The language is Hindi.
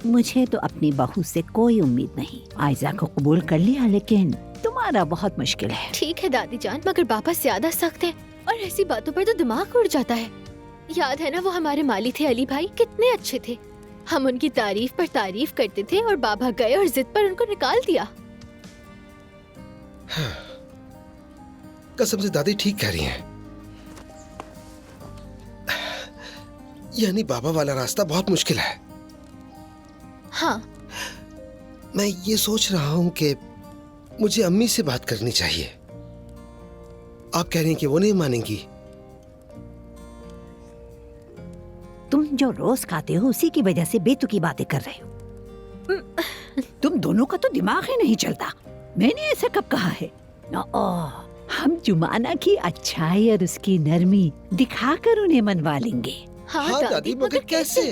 मुझे तो अपनी बहू से कोई उम्मीद नहीं। आयजा को कबूल कर लिया, लेकिन तुम्हारा बहुत मुश्किल है। ठीक है दादी जान, मगर पापा ज्यादा सख्त है और ऐसी बातों पर तो दिमाग उड़ जाता है। याद है ना वो हमारे माली थे अली भाई, कितने अच्छे थे। हम उनकी तारीफ पर तारीफ करते थे और बाबा गए और जिद पर उनको निकाल दिया। कसम से दादी ठीक कह रही हैं। यानी बाबा वाला रास्ता बहुत मुश्किल है। हाँ, मैं ये सोच रहा हूँ कि मुझे अम्मी से बात करनी चाहिए। आप कह रही हैं कि वो नहीं मानेंगी। तुम जो रोज खाते हो उसी की वजह से बेतुकी बातें कर रहे हो। तुम दोनों का तो दिमाग ही नहीं चलता। मैंने ऐसा कब कहा है? हम जुमाना की अच्छाई और उसकी नरमी दिखाकर उन्हें मनवा लेंगे। हाँ, दादी, मगर कैसे?